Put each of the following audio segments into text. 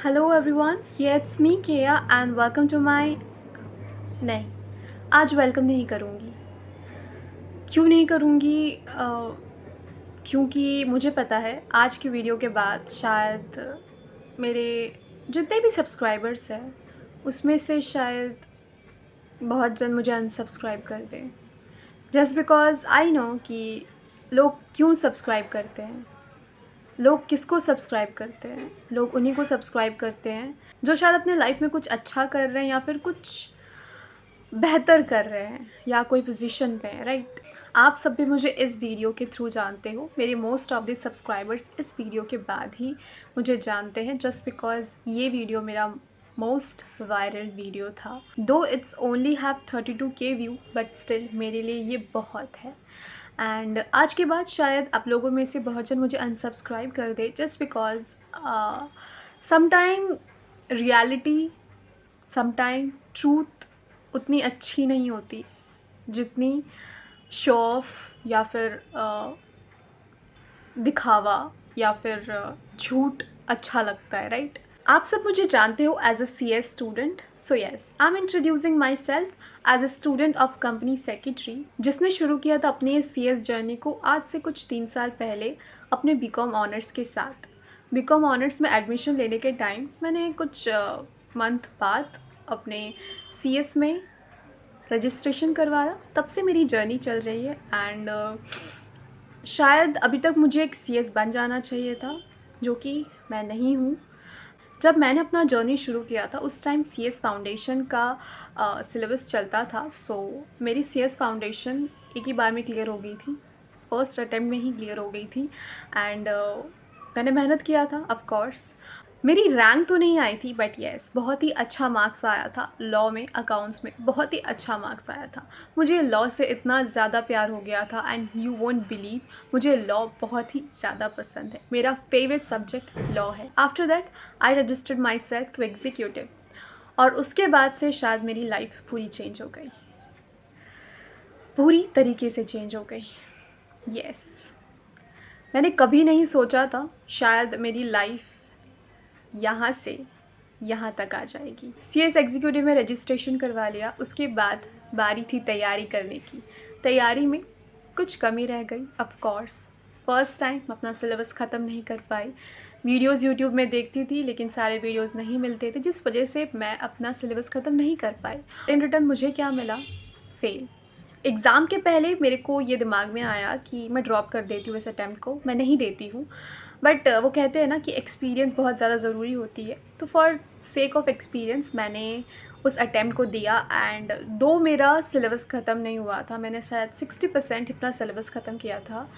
Hello everyone, it's me Keya and welcome to my. नहीं, आज welcome नहीं करूँगी। क्यों नहीं करूँगी? क्योंकि मुझे पता है आज की वीडियो के बाद शायद मेरे जितने भी सब्सक्राइबर्स हैं उसमें से शायद बहुत जन मुझे अनसब्सक्राइब कर दें, जस्ट बिकॉज आई नो कि लोग क्यों सब्सक्राइब करते हैं। लोग किसको सब्सक्राइब करते हैं? लोग उन्हीं को सब्सक्राइब करते हैं जो शायद अपने लाइफ में कुछ अच्छा कर रहे हैं या फिर कुछ बेहतर कर रहे हैं या कोई पोजीशन पे हैं, राइट? आप सब भी मुझे इस वीडियो के थ्रू जानते हो। मेरे मोस्ट ऑफ द सब्सक्राइबर्स इस वीडियो के बाद ही मुझे जानते हैं, जस्ट बिकॉज ये वीडियो मेरा मोस्ट वायरल वीडियो था। दो it's only have 32K view, but still मेरे लिए ये बहुत है। एंड आज के बाद शायद आप लोगों में से बहुत जन मुझे अनसब्सक्राइब कर दे, just because sometime reality, sometime truth उतनी अच्छी नहीं होती जितनी शो ऑफ या फिर दिखावा या फिर झूठ अच्छा लगता है, राइट? आप सब मुझे जानते हो as a CS student. So yes, I am introducing myself as a student of company secretary, जिसने शुरू किया था अपनी CS जर्नी को आज से कुछ 3 साल पहले अपने BCom ऑनर्स के साथ। BCom ऑनर्स में एडमिशन लेने के टाइम मैंने कुछ मंथ बाद अपने CS में रजिस्ट्रेशन करवाया। तब से मेरी जर्नी चल रही है एंड शायद अभी तक मुझे एक CS बन जाना चाहिए था, जो कि मैं नहीं हूँ। जब मैंने अपना जर्नी शुरू किया था उस टाइम CS फाउंडेशन का सिलेबस चलता था। सो मेरी CS फाउंडेशन एक ही बार में क्लियर हो गई थी, फर्स्ट अटेम्प्ट में ही क्लियर हो गई थी। एंड मैंने मेहनत किया था, ऑफ कोर्स। मेरी रैंक तो नहीं आई थी, बट येस बहुत ही अच्छा मार्क्स आया था। लॉ में, अकाउंट्स में बहुत ही अच्छा मार्क्स आया था। मुझे लॉ से इतना ज़्यादा प्यार हो गया था एंड यू वोंट बिलीव, मुझे लॉ बहुत ही ज़्यादा पसंद है। मेरा फेवरेट सब्जेक्ट लॉ है। After that I registered myself to executive, और उसके बाद से शायद मेरी लाइफ पूरी चेंज हो गई, पूरी तरीके से चेंज हो गई। यस, मैंने कभी नहीं सोचा था शायद मेरी लाइफ यहाँ से यहाँ तक आ जाएगी। CS एग्जीक्यूटिव में रजिस्ट्रेशन करवा लिया। उसके बाद बारी थी तैयारी करने की। तैयारी में कुछ कमी रह गई, ऑफ कोर्स। फर्स्ट टाइम अपना सिलेबस ख़त्म नहीं कर पाई। वीडियोस यूट्यूब में देखती थी लेकिन सारे वीडियोस नहीं मिलते थे, जिस वजह से मैं अपना सिलेबस ख़त्म नहीं कर पाई। इन रिटर्न मुझे क्या मिला? फेल। एग्ज़ाम के पहले मेरे को ये दिमाग में आया कि मैं ड्रॉप कर देती हूँ इस अटैम्प्ट को। मैं नहीं देती हूँ, बट वो कहते हैं ना कि एक्सपीरियंस बहुत ज़्यादा ज़रूरी होती है। तो फॉर सेक ऑफ एक्सपीरियंस मैंने उस अटैम्प्ट को दिया। एंड दो मेरा सिलेबस ख़त्म नहीं हुआ था, मैंने शायद 60% अपना सिलेबस ख़त्म किया था।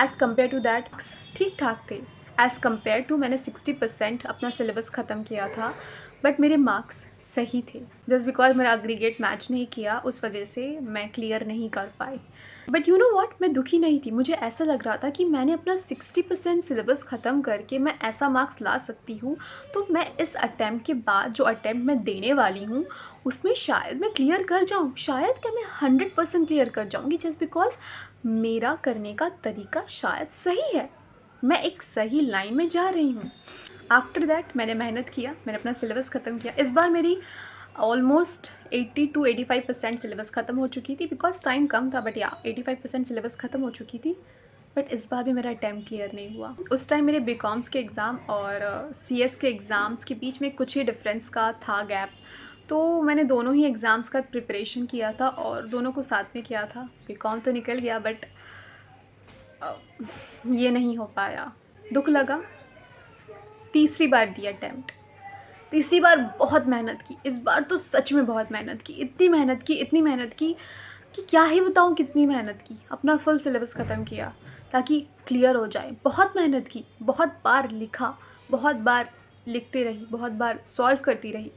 एज़ कम्पेयर टू दैट ठीक ठाक थे। एज़ कम्पेयर टू मैंने 60% अपना सिलेबस ख़त्म किया था, बट मेरे मार्क्स सही थे। जस्ट बिकॉज मेरा अग्रीगेट मैच नहीं किया, उस वजह से मैं क्लियर नहीं कर पाई। बट यू नो वॉट, मैं दुखी नहीं थी। मुझे ऐसा लग रहा था कि मैंने अपना 60% सिलेबस ख़त्म करके मैं ऐसा मार्क्स ला सकती हूँ, तो मैं इस अटैम्प्ट के बाद जो अटैम्प्ट मैं देने वाली हूँ उसमें शायद मैं क्लियर कर जाऊँ। शायद क्या मैं 100% क्लियर कर जाऊँगी, जस्ट बिकॉज मेरा करने का तरीका शायद सही है, मैं एक सही लाइन में जा रही हूँ। आफ्टर दैट मैंने मेहनत किया, मैंने अपना सिलेबस ख़त्म किया। इस बार मेरी ऑलमोस्ट 80 to 85% सिलेबस ख़त्म हो चुकी थी, बिकॉज टाइम कम था, बट या 85% सिलेबस ख़त्म हो चुकी थी। बट इस बार भी मेरा अटैम्प्ट क्लियर नहीं हुआ। उस टाइम मेरे BComs के एग्ज़ाम और CS के एग्ज़ाम्स के बीच में कुछ ही डिफरेंस का था, गैप। तो मैंने दोनों ही एग्ज़ाम्स का प्रिपरेशन किया था और दोनों को साथ में किया था। BCom तो निकल गया, बट ये नहीं हो पाया, दुख लगा। तीसरी बार दिया अटैम्प्ट, तीसरी बार बहुत मेहनत की। इस बार तो सच में बहुत मेहनत की, इतनी मेहनत की, इतनी मेहनत की कि क्या ही बताऊँ कितनी मेहनत की। अपना फुल सिलेबस ख़त्म किया ताकि क्लियर हो जाए। बहुत मेहनत की, बहुत बार लिखा, बहुत बार लिखते रही, बहुत बार सॉल्व करती रही,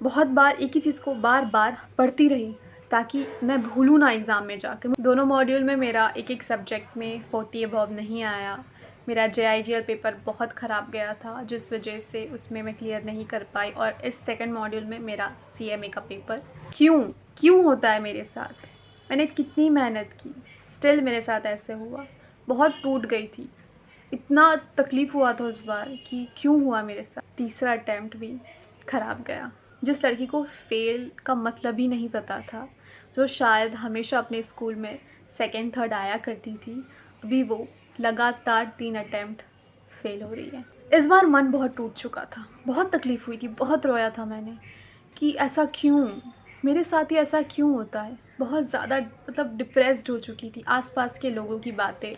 बहुत बार एक ही चीज़ को बार बार पढ़ती रही ताकि मैं भूलूँ ना एग्ज़ाम में जाकर। दोनों मॉड्यूल में मेरा एक एक सब्जेक्ट में 40 अबव नहीं आया। मेरा JIGL पेपर बहुत ख़राब गया था, जिस वजह से उसमें मैं क्लियर नहीं कर पाई। और इस सेकंड मॉड्यूल में मेरा CMA का पेपर क्यों होता है मेरे साथ? मैंने कितनी मेहनत की, स्टिल मेरे साथ ऐसे हुआ। बहुत टूट गई थी, इतना तकलीफ़ हुआ था उस बार कि क्यों हुआ मेरे साथ। तीसरा अटैम्प्ट भी ख़राब गया। जिस लड़की को फ़ेल का मतलब ही नहीं पता था, जो शायद हमेशा अपने स्कूल में सेकंड थर्ड आया करती थी, अभी वो लगातार 3 अटैम्प्ट फ़ेल हो रही है। इस बार मन बहुत टूट चुका था, बहुत तकलीफ़ हुई थी, बहुत रोया था मैंने कि ऐसा क्यों, मेरे साथ ही ऐसा क्यों होता है। बहुत ज़्यादा मतलब डिप्रेस्ड हो चुकी थी। आसपास के लोगों की बातें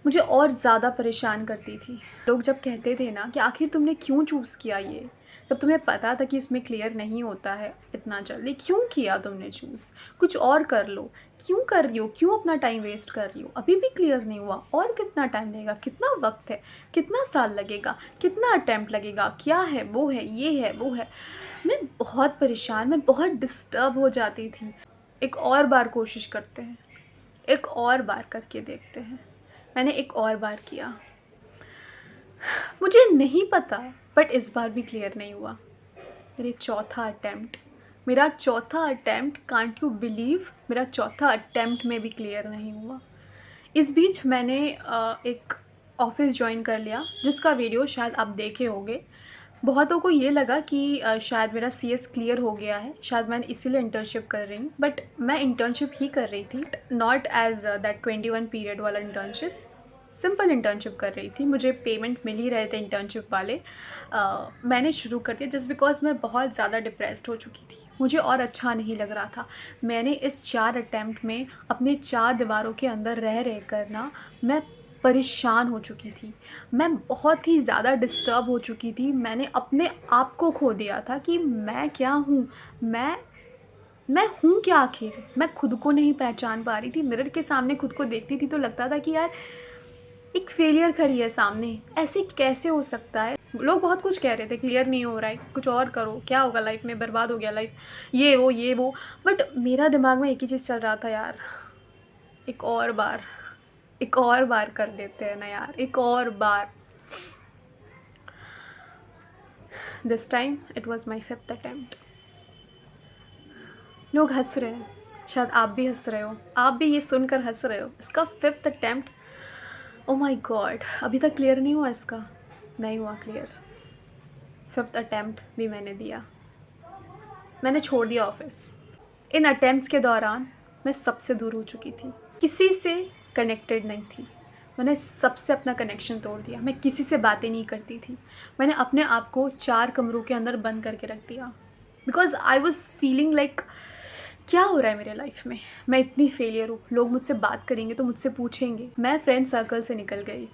मुझे और ज़्यादा परेशान करती थी। लोग जब कहते थे ना कि आखिर तुमने क्यों चूज़ किया ये, जब तुम्हें पता था कि इसमें क्लियर नहीं होता है इतना जल्दी, क्यों किया तुमने चूज़, कुछ और कर लो, क्यों कर रही हो, क्यों अपना टाइम वेस्ट कर रही हो, अभी भी क्लियर नहीं हुआ, और कितना टाइम लगेगा, कितना वक्त है, कितना साल लगेगा, कितना अटैम्प्ट लगेगा, क्या है, वो है, ये है, वो है। मैं बहुत परेशान, मैं बहुत डिस्टर्ब हो जाती थी। एक और बार कोशिश करते हैं, एक और बार करके देखते हैं। मैंने एक और बार किया, मुझे नहीं पता, बट इस बार भी क्लियर नहीं हुआ। मेरा चौथा अटैम्प्ट, कांट यू बिलीव, मेरा चौथा अटैम्प्ट में भी क्लियर नहीं हुआ। इस बीच मैंने एक ऑफिस ज्वाइन कर लिया, जिसका वीडियो शायद आप देखे होंगे। बहुतों को ये लगा कि शायद मेरा सीएस क्लियर हो गया है, शायद मैं इसीलिए इंटर्नशिप कर रही हूँ, बट मैं इंटर्नशिप ही कर रही थी, नॉट एज दैट 21 पीरियड वाला इंटर्नशिप। सिंपल इंटर्नशिप कर रही थी, मुझे पेमेंट मिल ही रहे थे इंटर्नशिप वाले। मैंने शुरू कर दिया जस्ट बिकॉज मैं बहुत ज़्यादा डिप्रेस्ड हो चुकी थी, मुझे और अच्छा नहीं लग रहा था। मैंने इस 4 अटैम्प्ट में अपने 4 दीवारों के अंदर रह रह कर ना मैं परेशान हो चुकी थी। मैं बहुत ही ज़्यादा डिस्टर्ब हो चुकी थी। मैंने अपने आप को खो दिया था कि मैं क्या हूँ, मैं हूँ क्या आखिर। मैं खुद को नहीं पहचान पा रही थी। मिरर के सामने खुद को देखती थी तो लगता था कि यार एक फेलियर खड़ी है सामने, ऐसे कैसे हो सकता है। लोग बहुत कुछ कह रहे थे, क्लियर नहीं हो रहा है, कुछ और करो, क्या होगा लाइफ में, बर्बाद हो गया लाइफ, ये वो। बट मेरा दिमाग में एक ही चीज़ चल रहा था, यार एक और बार, एक और बार कर देते हैं ना यार, एक और बार। This time it was my 5th attempt. लोग हंस रहे हैं, शायद आप भी हंस रहे हो, आप भी ये सुनकर हंस रहे हो। इसका 5th अटैम्प्ट, ओ माई गॉड, अभी तक क्लियर नहीं हुआ इसका, नहीं हुआ क्लियर। 5th अटैम्प्ट भी मैंने दिया, मैंने छोड़ दिया ऑफिस। इन अटैम्प्ट्स के दौरान मैं सबसे दूर हो चुकी थी, किसी से कनेक्टेड नहीं थी। मैंने सबसे अपना कनेक्शन तोड़ दिया, मैं किसी से बातें नहीं करती थी। मैंने अपने आप को 4 कमरों के अंदर बंद करके रख दिया, because I was feeling like क्या हो रहा है मेरे लाइफ में, मैं इतनी फेलियर हूँ, लोग मुझसे बात करेंगे तो मुझसे पूछेंगे। मैं फ्रेंड सर्कल से निकल गई,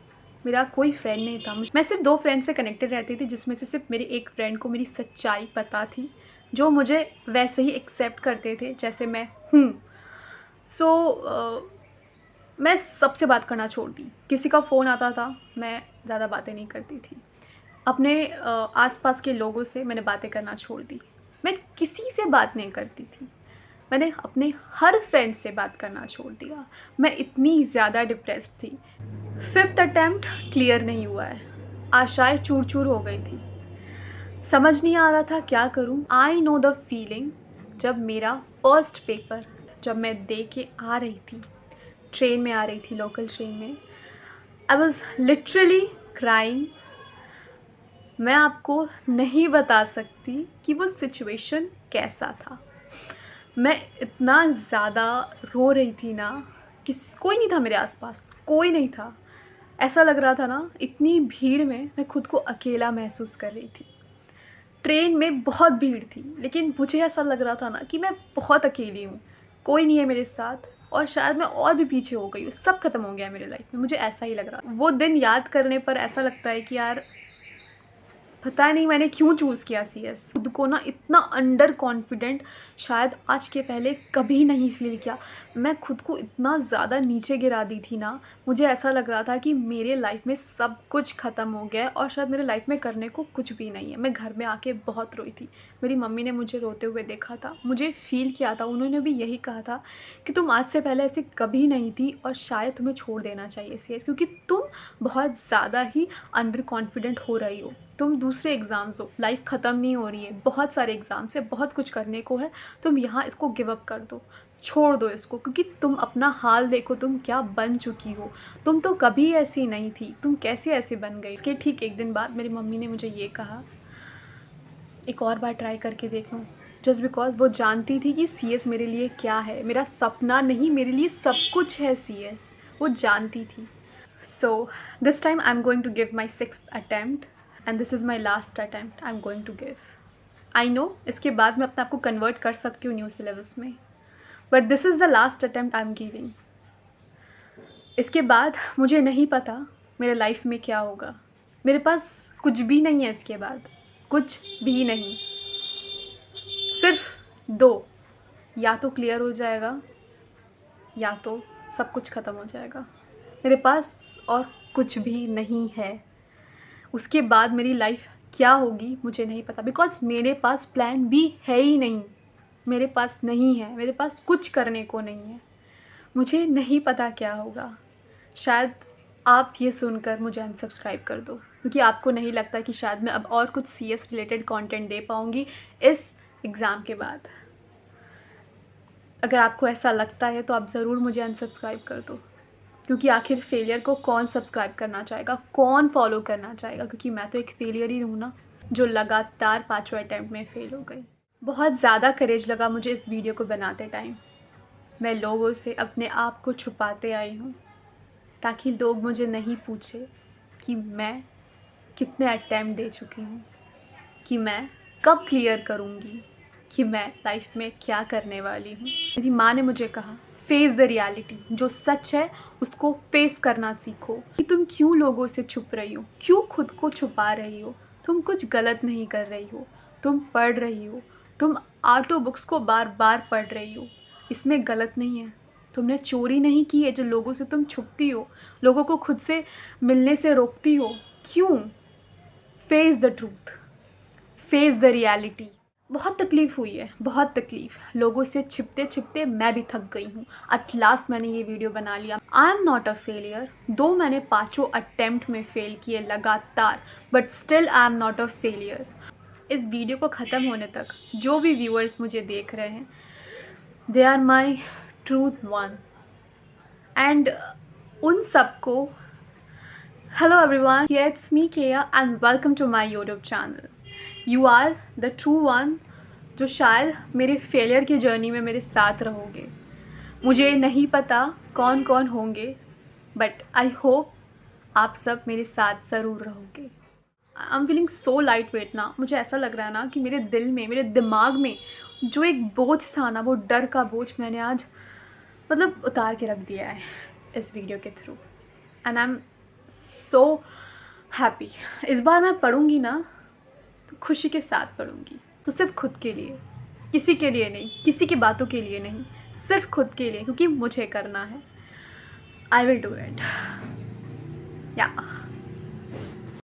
मेरा कोई फ्रेंड नहीं था। मैं सिर्फ 2 फ्रेंड से कनेक्टेड रहती थी, जिसमें से सिर्फ मेरी एक फ्रेंड को मेरी सच्चाई पता थी, जो मुझे वैसे ही एक्सेप्ट करते थे जैसे मैं हूँ। सो मैं सबसे बात करना छोड़ दी। किसी का फ़ोन आता था, मैं ज़्यादा बातें नहीं करती थी। अपने आसपास के लोगों से मैंने बातें करना छोड़ दी, मैं किसी से बात नहीं करती थी। मैंने अपने हर फ्रेंड से बात करना छोड़ दिया, मैं इतनी ज़्यादा डिप्रेस्ड थी। 5th अटैम्प्ट क्लियर नहीं हुआ है, आशाएं चूर चूर हो गई थी, समझ नहीं आ रहा था क्या करूं। आई नो द फीलिंग, जब मेरा फर्स्ट पेपर, जब मैं दे के आ रही थी, ट्रेन में आ रही थी, लोकल ट्रेन में, आई वॉज लिटरली क्राइंग। मैं आपको नहीं बता सकती कि वो सिचुएशन कैसा था। मैं इतना ज़्यादा रो रही थी ना, कोई नहीं था मेरे आसपास, कोई नहीं था। ऐसा लग रहा था ना, इतनी भीड़ में मैं खुद को अकेला महसूस कर रही थी। ट्रेन में बहुत भीड़ थी, लेकिन मुझे ऐसा लग रहा था ना कि मैं बहुत अकेली हूँ, कोई नहीं है मेरे साथ, और शायद मैं और भी पीछे हो गई हूँ, सब खत्म हो गया है मेरे लाइफ में, मुझे ऐसा ही लग रहा। वो दिन याद करने पर ऐसा लगता है कि यार पता नहीं मैंने क्यों चूज़ किया सीएस। खुद को ना इतना अंडर कॉन्फिडेंट शायद आज के पहले कभी नहीं फील किया। मैं खुद को इतना ज़्यादा नीचे गिरा दी थी ना, मुझे ऐसा लग रहा था कि मेरे लाइफ में सब कुछ ख़त्म हो गया है और शायद मेरे लाइफ में करने को कुछ भी नहीं है। मैं घर में आके बहुत रोई थी, मेरी मम्मी ने मुझे रोते हुए देखा था, मुझे फ़ील किया था, उन्होंने भी यही कहा था कि तुम आज से पहले ऐसी कभी नहीं थी और शायद तुम्हें छोड़ देना चाहिए सीएस, क्योंकि तुम बहुत ज़्यादा ही अंडर कॉन्फिडेंट हो रही हो। तुम दूसरे एग्ज़ाम्स दो, लाइफ ख़त्म नहीं हो रही है, बहुत सारे एग्ज़ाम्स है, बहुत कुछ करने को है, तुम यहाँ इसको गिव अप कर दो। छोड़ दो इसको, क्योंकि तुम अपना हाल देखो, तुम क्या बन चुकी हो। तुम तो कभी ऐसी नहीं थी, तुम कैसे ऐसे बन गई। इसके ठीक एक दिन बाद मेरी मम्मी ने मुझे ये कहा, एक और बार ट्राई करके देखो। जस्ट बिकॉज वो जानती थी कि CS मेरे लिए क्या है, मेरा सपना नहीं, मेरे लिए सब कुछ है CS। वो जानती थी। So this time I am going to give my 6th attempt and this is my last attempt I am going to give. I know इसके बाद मैं अपने आप को कन्वर्ट कर सकती हूँ न्यू सिलेबस में, but this is the last attempt I am giving. इसके बाद मुझे नहीं पता मेरे लाइफ में क्या होगा। मेरे पास कुछ भी नहीं है इसके बाद, कुछ भी नहीं। सिर्फ 2, या तो क्लियर हो जाएगा या तो सब कुछ ख़त्म हो जाएगा। मेरे पास और कुछ भी नहीं है। उसके बाद मेरी लाइफ क्या होगी मुझे नहीं पता, बिकॉज मेरे पास प्लान भी है ही नहीं। मेरे पास नहीं है, मेरे पास कुछ करने को नहीं है। मुझे नहीं पता क्या होगा। शायद आप ये सुनकर मुझे अनसब्सक्राइब कर दो, क्योंकि आपको नहीं लगता कि शायद मैं अब और कुछ CS रिलेटेड कंटेंट दे पाऊँगी इस एग्ज़ाम के बाद। अगर आपको ऐसा लगता है तो आप ज़रूर मुझे अनसब्सक्राइब कर दो, क्योंकि आखिर फेलियर को कौन सब्सक्राइब करना चाहेगा, कौन फॉलो करना चाहेगा, क्योंकि मैं तो एक फेलियर ही हूँ ना, जो लगातार 5वें अटैम्प्ट में फ़ेल हो गई। बहुत ज़्यादा करेज लगा मुझे इस वीडियो को बनाते टाइम। मैं लोगों से अपने आप को छुपाते आई हूँ, ताकि लोग मुझे नहीं पूछे कि मैं कितने अटैम्प्ट दे चुकी हूँ, कि मैं कब क्लियर करूँगी, कि मैं लाइफ में क्या करने वाली हूँ। मेरी माँ ने मुझे कहा, फेस द रियलिटी, जो सच है उसको फेस करना सीखो। कि तुम क्यों लोगों से छुप रही हो, क्यों खुद को छुपा रही हो। तुम कुछ गलत नहीं कर रही हो, तुम पढ़ रही हो, तुम ऑटो बुक्स को बार बार पढ़ रही हो, इसमें गलत नहीं है। तुमने चोरी नहीं की है जो लोगों से तुम छुपती हो, लोगों को खुद से मिलने से रोकती हो। क्यों? Face the truth, face the reality. बहुत तकलीफ़ हुई है, बहुत तकलीफ़। लोगों से छिपते छिपते मैं भी थक गई हूँ। एट लास्ट मैंने ये वीडियो बना लिया। I am not a failure, दो मैंने 5 अटैम्प्ट में फ़ेल किए लगातार, but still I am not a failure. इस वीडियो को ख़त्म होने तक जो भी व्यूअर्स मुझे देख रहे हैं, they are my truth one. And उन सबको, hello everyone, it's me Keya and welcome to my YouTube channel. You are the true one, जो शायद मेरे फेलियर की जर्नी में मेरे साथ रहोगे। मुझे नहीं पता कौन कौन होंगे, बट आई होप आप सब मेरे साथ ज़रूर रहोगे। I am feeling so light weight ना। मुझे ऐसा लग रहा है ना कि मेरे दिल में, मेरे दिमाग में जो एक बोझ था ना, वो डर का बोझ मैंने आज मतलब उतार के रख दिया है इस वीडियो के through. And I am so happy. इस बार मैं पढ़ूँगी ना तो खुशी के साथ पढ़ूँगी, तो सिर्फ खुद के लिए, किसी के लिए नहीं, किसी की बातों के लिए नहीं, सिर्फ खुद के लिए, क्योंकि मुझे करना है। I will do it. या